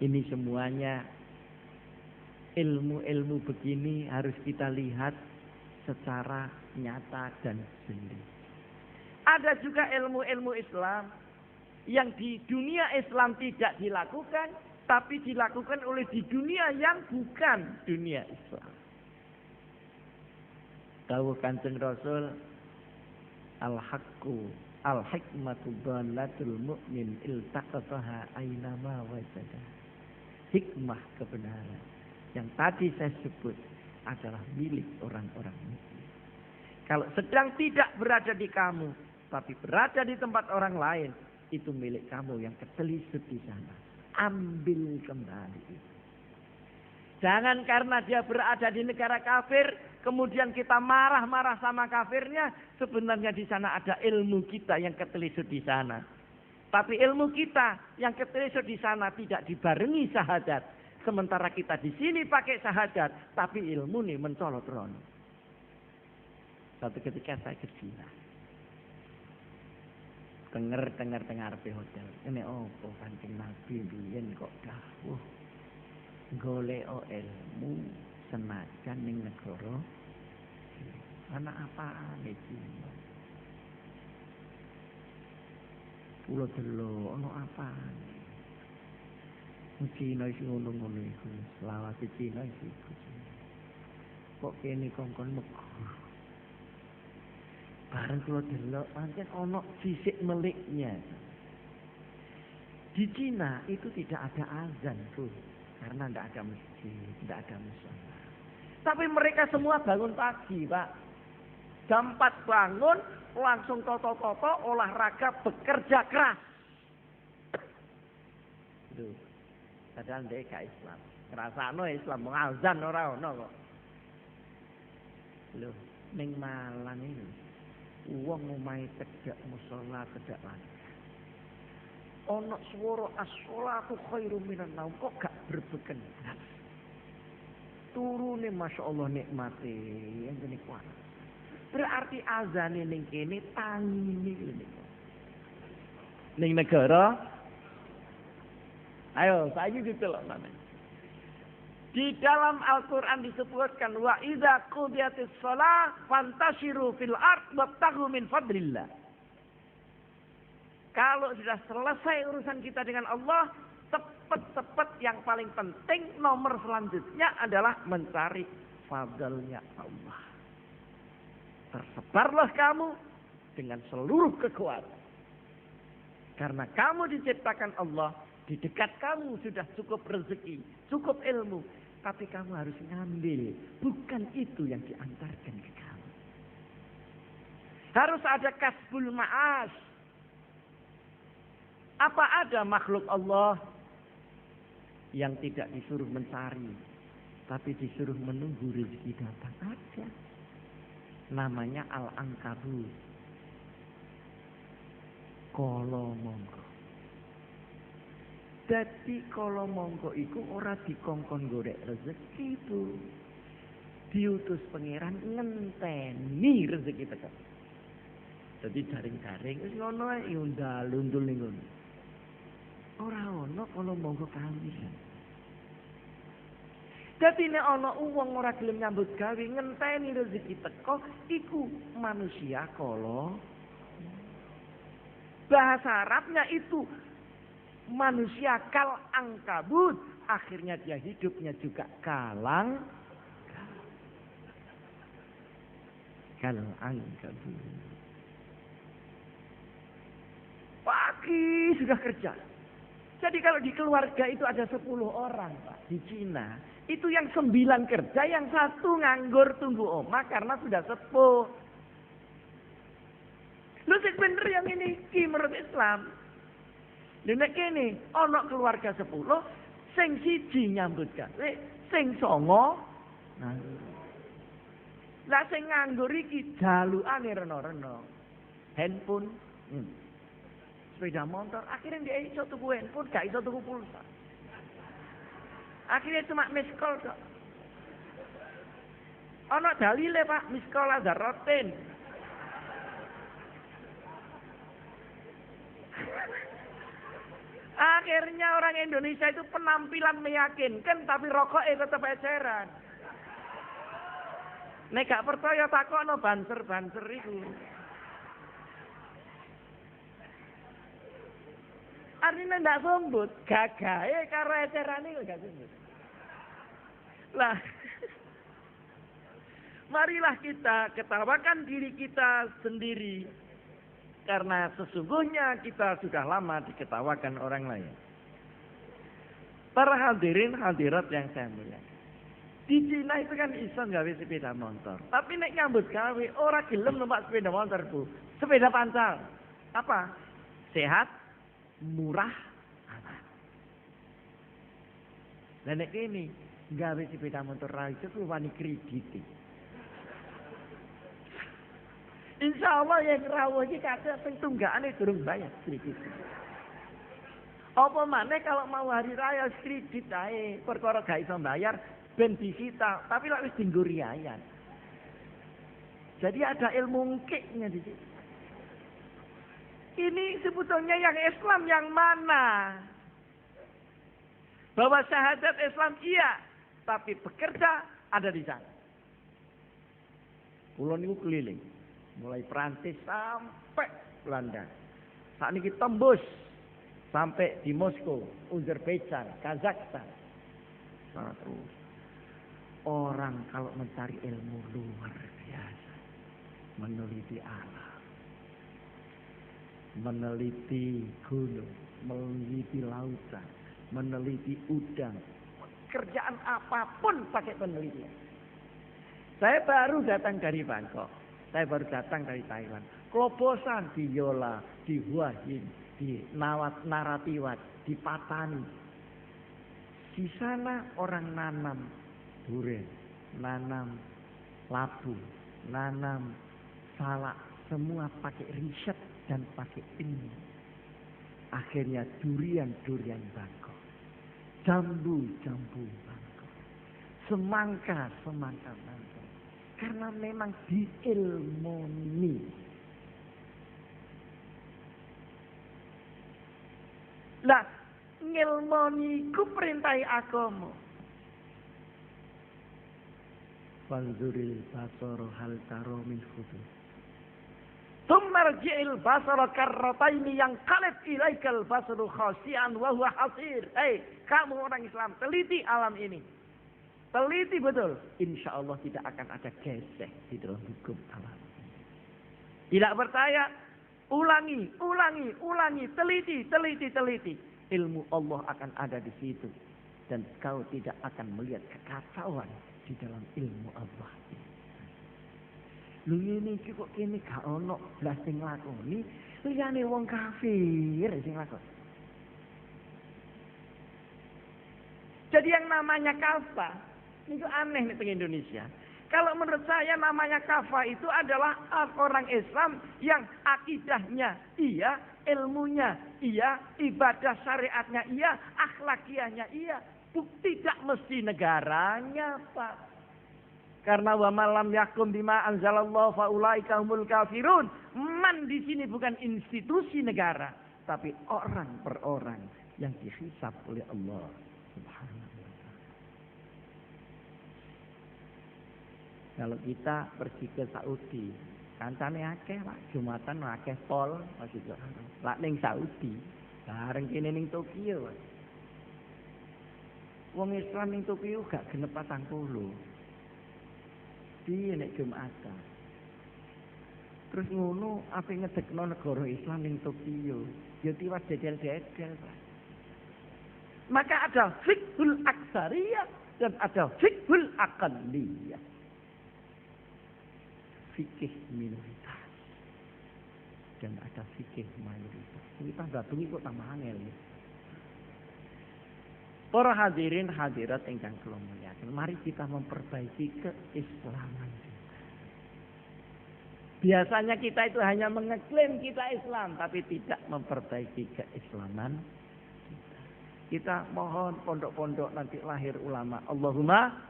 Ini semuanya ilmu-ilmu begini harus kita lihat secara nyata dan jeli. Ada juga ilmu-ilmu Islam yang di dunia Islam tidak dilakukan, tapi dilakukan oleh di dunia yang bukan dunia Islam. Dawuh Kanjeng Rasul, al-haqqu al-hikmatu dhalatul mu'min iltaqataha aynama wajada. Hikmah kebenaran yang tadi saya sebut adalah milik orang-orang mukmin. Kalau sedang tidak berada di kamu, tapi berada di tempat orang lain, itu milik kamu yang ketelisut di sana. Ambil kembali itu. Jangan karena dia berada di negara kafir, kemudian kita marah-marah sama kafirnya. Sebenarnya di sana ada ilmu kita yang ketelisut di sana. Tapi ilmu kita yang ketelisut di sana tidak dibarengi syahadat. Sementara kita di sini pakai syahadat, tapi ilmu nih mencolot rono. Suatu ketika saya ke Cina. Dengar hotel. Ini opo Kanjeng Nabi biyen kok dawuh golek ilmu senajan ning negara ana apaan iki. Pulau delok ana apaan. Cina iki ngono-ngono iku, selawase Cina iki. Kok kene kongkon megur. Bareng kula delok pancen ana sisik meliknya. Di Cina itu tidak ada azan tuh, karena tidak ada masjid, tidak ada musala. Tapi mereka semua bangun pagi, Pak. Jam 4 bangun, langsung toto-toto, olahraga, bekerja keras. Duh, padahal dia gak Islam. Ngerasano Islam, mengazan ora ono kok. Loh, ning Malang ini, uang omahe cedhak musala cedhak lan. Ono swara as-sholatu khairum minan naum, kok gak berbekendas. Turune masyaallah nikmate ngene kuwi. Berarti azane ning kene tangine ngene. Ning negara ayo saiki ditelok sampeyan. Di dalam Al-Qur'an disebutkan wa idza qudiyatis shalah fantashiru fil ard wabtaghu min fadlillah. Kalau sudah selesai urusan kita dengan Allah, cepat-cepat yang paling penting nomor selanjutnya adalah mencari fadlnya Allah. Tersebarlah kamu dengan seluruh kekuatan. Karena kamu diciptakan Allah, di dekat kamu sudah cukup rezeki, cukup ilmu. Tapi kamu harus ngambil. Bukan itu yang diantarkan ke kamu. Harus ada kasbul ma'as. Apa ada makhluk Allah yang tidak disuruh mencari, tapi disuruh menunggu rezeki datang? Ada. Namanya Al-Ankabut. Kala monggo. Dadi kala monggo iku ora dikongkon golek rezeki itu. Diutus pangeran ngenteni rezeki teko. Dadi daring-daring wis ngono ae undal-undul ning ngono. Ora ono kala monggo kami. Dadi nek ana wong ora gelem nyambut gawe ngenteni rezeki teko, iku manusia kala Bahasa Arabnya itu manusia kal angkabut. Akhirnya dia hidupnya juga kalang. Kal angkabut. Pagi sudah kerja. Jadi kalau di keluarga itu ada 10 orang Pak, di Cina. Itu yang 9 kerja, yang 1 nganggur tunggu omah karena sudah sepuh. Lu sing bener yang ini menurut Islam. Nek kene ana keluarga 10, sing siji nyambut gawe, sing 9 nganggur. Lah sing nganggur iki jalukane rena-rena. Handphone, sepeda motor, akhirnya dia iso tuku handphone, gak iso tuku pulsa. Akhirnya cuma miss call kok. Ana dalile Pak, miss call ada rotin. Akhirnya orang Indonesia itu penampilan meyakinkan, tapi rokoknya tetap eceran. Nek gak percaya takokno banser-banser iku. Artinya ndak sombut, gagahe karo ecerane kok gak sombut. Lah, marilah kita ketawakan diri kita sendiri. Karena sesungguhnya kita sudah lama diketawakan orang lain. Para hadirin hadirat yang saya muliakan. Di Cina itu kan iso gawe sepeda motor. Tapi nek nyambut gawe ora gelem numpak sepeda motor, Bu. Sepeda pancal. Apa? Sehat, murah, aman. Dan nek ini gawe sepeda motor ra iso wani kredit. Insya Allah yang rawuh iki kadang sing tunggakane durung bayar kredit. Apa maneh kalau mau hari raya kredit ae perkara gak iso bayar ben disita, tapi lek wis dienggo riayan. Jadi ada ilmu ngkiknya di situ. Ini sebetulnya yang Islam yang mana? Bahwa syahadat Islam iya, tapi bekerja ada di sana. Kulo niku keliling, mulai Prancis sampai Belanda. Saat ini tembus sampai di Moskow, Azerbaijan, Kazakhstan. Nah, terus orang kalau mencari ilmu luar biasa, meneliti alam, meneliti gunung, meneliti lautan, meneliti udang, kerjaan apapun pakai penelitian. Saya baru datang dari Bangkok. Saya baru datang dari Taiwan. Klobosan di Yola, di Hua Hin, di Naratiwat, di Patani. Di sana orang nanam durian, nanam labu, nanam salak. Semua pakai riset dan pakai ilmu. Akhirnya durian-durian Bangkok. Jambu-jambu Bangkok. Semangka Bangkok. Karena memang diilmoni. Lah, ngilmoni ku perintahi agama. Fanzuril basara hal taro min futur. Tummarji'il basara karrataini yang qalib ilaikal basaru khasian wa huwa hasir. Kamu orang Islam, teliti alam ini. Teliti betul. Insya Allah tidak akan ada gesek di dalam hukum alam. Tidak percaya, ulangi, teliti. Ilmu Allah akan ada di situ. Dan kau tidak akan melihat kekacauan di dalam ilmu Allah. Lu ini kok kini gak ono lah sing lakoni, liyane wong kafir sing lakoni. Jadi yang namanya kafah itu aneh nih di Indonesia. Kalau menurut saya namanya kafah itu adalah orang Islam yang akidahnya iya, ilmunya iya, ibadah syariatnya iya, akhlakiahnya iya. Tidak mesti negaranya, Pak. Karena wa malam yakum bima anzalallahu faulaika humul kafirun. Man di sini bukan institusi negara, tapi orang per orang yang dihisab oleh Allah Subhanahu. Kalau kita pergi ke Saudi, Kancane akeh, Pak. Jumatan akeh pol, maksudnya. Lak ning Saudi, bareng kene ning Tokyo, Pak. Wong Islam ning Tokyo gak genep 40. Piye nek Jumatan? Terus ngono ape ngedekno negara Islam ning Tokyo, ya tiwas dedel-dedel, Pak. Maka ada fiqhul aksariyah dan ada fiqhul aqalliyah. Fikih minoritas dan ada fikih mayoritas. Kita gabungi kok tambah angel ya. Para hadirin hadirat ingkang kula mulyakaken, mari kita memperbaiki keislaman kita. Biasanya kita itu hanya mengeklaim kita Islam tapi tidak memperbaiki keislaman kita. Kita mohon pondok-pondok nanti lahir ulama. Allahumma.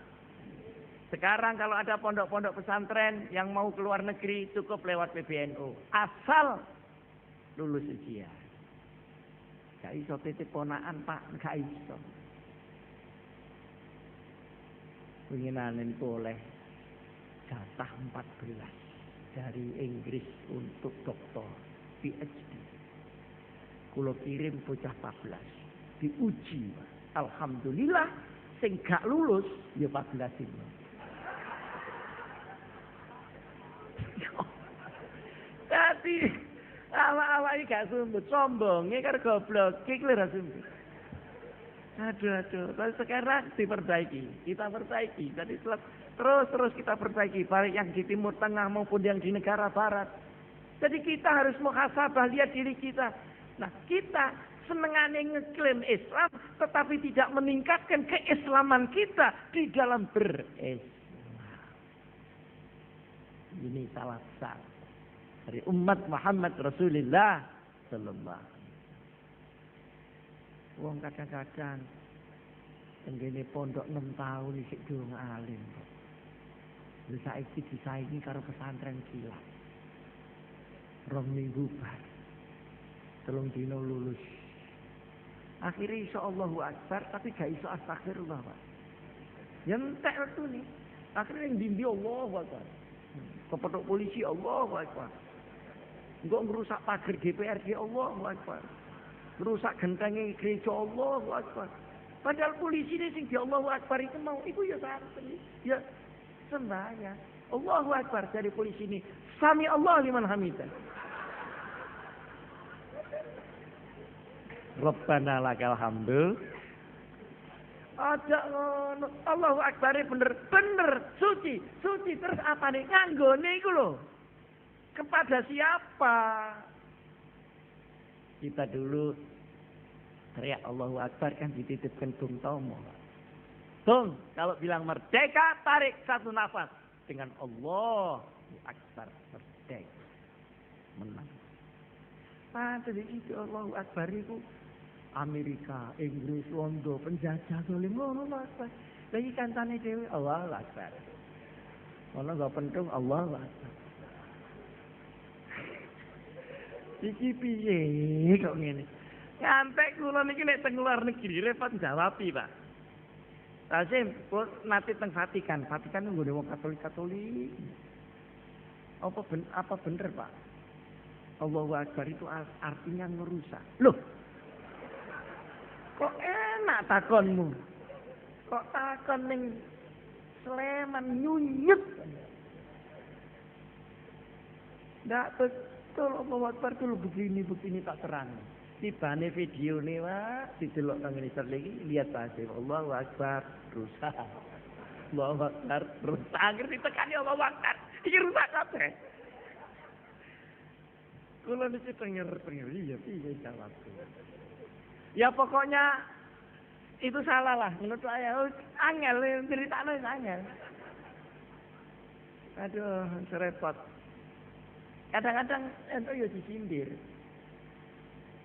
Sekarang kalau ada pondok-pondok pesantren yang mau keluar negeri cukup lewat PBNU. Asal lulus ujian. Gak iso titip ponaan Pak, gak iso. Pengenalan boleh jatah 14 dari Inggris untuk doktor PhD. Kulo kirim bocah 14 diuji. Alhamdulillah sing gak lulus ya 14 ini. Tapi awak-awak iki gak sumbut, sombonge karo goblok, iki lho sumbut. Aduh. Tapi sekarang diperbaiki, kita perbaiki. Jadi terus kita perbaiki, baik yang di Timur Tengah maupun yang di negara Barat. Jadi kita harus muhasabah, lihat diri kita. Nah, kita senengane ngeklaim Islam, tetapi tidak meningkatkan keislaman kita di dalam berislam. Ini salah besar dari umat Muhammad Rasulullah sallallahu alaihi wasallam. Wong kadang-kadang tenggene pondok 6 tahun isih durung alim. Lha saiki disaingi karo pesantren kilat. 2 minggu bar. 3 dina lulus. Akhirnya iso Allahu Akbar tapi gak iso astagfirullah, Pak. Ya entek waktu nih. Akhirnya yang dindi Allahu Akbar. Kepethuk polisi Allahu Akbar. Engko merusak pagar DPRD Allahu Akbar. Merusak gentenge gereja Allahu Akbar. Padahal polisi ini sing di Allahu Akbar itu mau iku ya santen. Ya sembahyang. Allahu Akbar dari polisi ini. Sami Allah liman hamidah. Rabbana lakal hamdu. Aja ngono. Allahu Akbar bener suci terus apa nih nganggone iku lho. Kepada siapa? Kita dulu teriak Allahu Akbar kan dititipkan Bung Tomo. Bung, kalau bilang merdeka tarik satu nafas dengan Allahu Akbar merdeka. Menang. Padahal itu Allahu Akbar itu Amerika, Inggris, Londo, penjajah dolim ngono Akbar. Lagi kancane dhewe Allahu Akbar. Ono gak pentung Allahu Akbar. Iki piye kok ngene? Sampai kula niki nek teng luar negeri repot jawabi, Pak. Lazim nate teng Vatikan. Vatikan nggone wong Katolik. Apa bener, Pak? Allahu Akbar itu artinya ngerusak. Loh. Kok enak takonmu? Kok takon ning Sleman nyunyut? Ndak betul Allahu Akbar itu begini tak terang. Tibane video nih Pak, didelok nang ngene lagi lihat Pak Allahu Akbar rusak. Allahu Akbar rusak. Akhir ditekani Allahu Akbar. Iki rusak kabeh. Kula niki pengen iya piye jawabku. Ya pokoknya itu salah lah menurut saya. Angel ceritane angel. Aduh, serepot. Kadang-kadang ento yo disindir.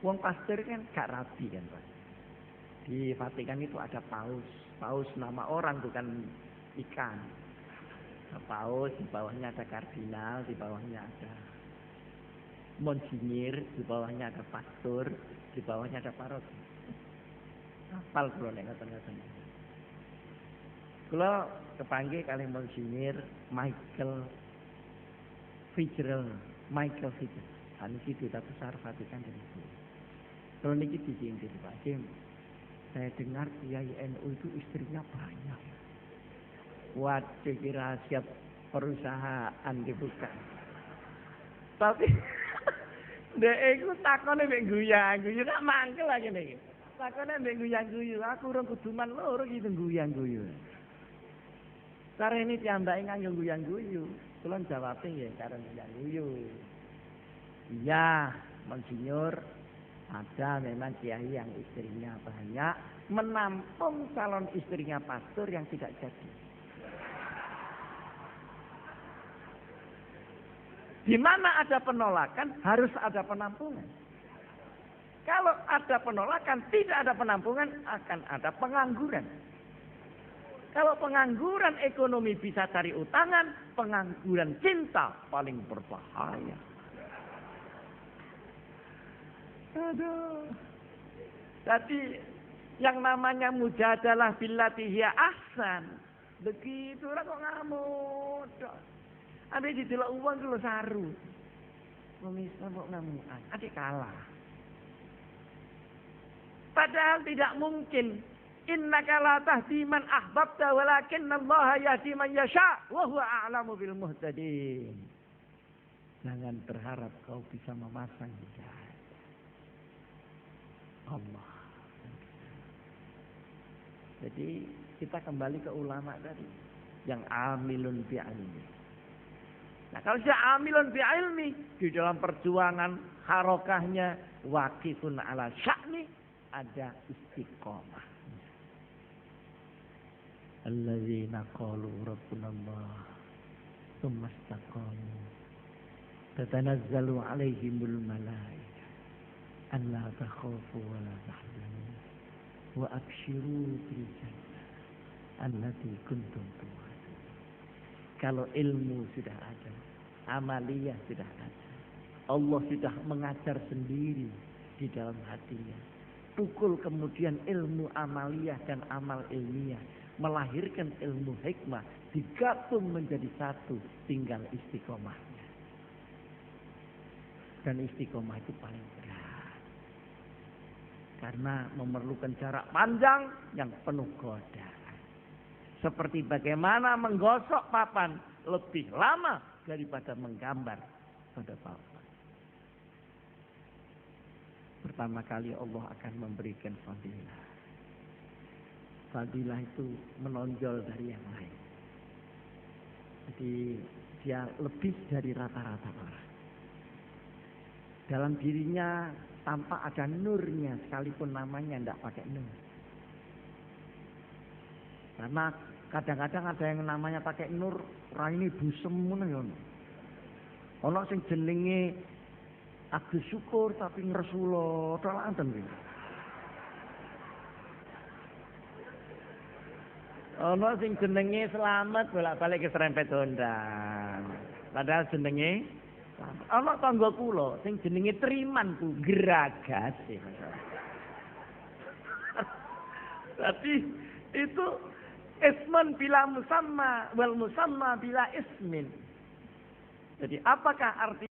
Wong pastor kan gak rapi kan, Pak. Di Vatikan itu ada paus. Paus nama orang bukan ikan. Paus di bawahnya ada kardinal, di bawahnya ada monsinyir, di bawahnya ada pastor, di bawahnya ada paroki. Hafal kula nek ngoten-ngoten. Kula kepanggih kalih monsinyir Michael Fitzgerald, Michael Fitzgerald. Ini duta besar Vatikan dari itu. Kalau ini dicinti Pak Jim, saya dengar Kiai NU itu istrinya banyak. Waduh, kira siap perusahaan dibuka. Tapi dek iku takone mek guyang-guyu gak mangkel lagi nih. Takone mek guyang-guyu, aku urung kuduman loro iki guyang-guyu. Karena ini tiambake nganggo guyang-guyu. Kula jawabe ya karo guyang-guyu. Iya, Monsinyur, ada memang kiai yang istrinya banyak menampung calon istrinya pastor yang tidak jadi. Di mana ada penolakan harus ada penampungan. Kalau ada penolakan tidak ada penampungan akan ada pengangguran. Kalau pengangguran ekonomi bisa cari utangan, pengangguran cinta paling berbahaya. Aduh. Jadi yang namanya mujadalah billati hiya ahsan. Begitu lah kok ngamuk. Adik didelok uang kalau saru. Pemirsa kok ngamukan. Adik kalah. Padahal tidak mungkin. Innaka la tahdi man ahbabta walakinnallaha yahdi man yasha wa huwa a'lamu bil muhtadin. Jangan berharap kau bisa memasang hidayah. Allah. Jadi kita kembali ke ulama tadi yang amilun bi ilmi. Nah, kalau sudah amilun bi ilmi di dalam perjuangan harokahnya waqifun ala sya'ni ada istiqomah. Alladzina qalu rabbuna Allah tsumma istaqamu tatanazzalu 'alaihimul malaikah alla takhafu wa la tahzanu wa abshiru bil jannah allati kuntum tu'adun. Kalau ilmu sudah ada, amaliyah sudah ada, Allah sudah mengajar sendiri di dalam hatinya. Pukul kemudian ilmu amaliyah dan amal ilmiah melahirkan ilmu hikmah, digabung menjadi satu, tinggal istiqomahnya. Dan istiqomah itu paling berat. Karena memerlukan jarak panjang yang penuh godaan. Seperti bagaimana menggosok papan lebih lama daripada menggambar pada papan. Pertama kali Allah akan memberikan fadilah. Fadilah itu menonjol dari yang lain. Jadi dia lebih dari rata-rata orang. Dalam dirinya tampak ada nurnya sekalipun namanya tidak pakai nur. Karena kadang-kadang ada yang namanya pakai nur, orang ini busem ngono ya. Ono sing jenenge Agus Syukur tapi ngresula, tolakan iki. Ono sing jenenge Selamat bolak-balik ke serempet Hondang. Padahal jenenge ono tangga kula sing jenenge Triman ku Geragas. Tapi itu isman bila musamma wal musamma bila ismin. Jadi apakah arti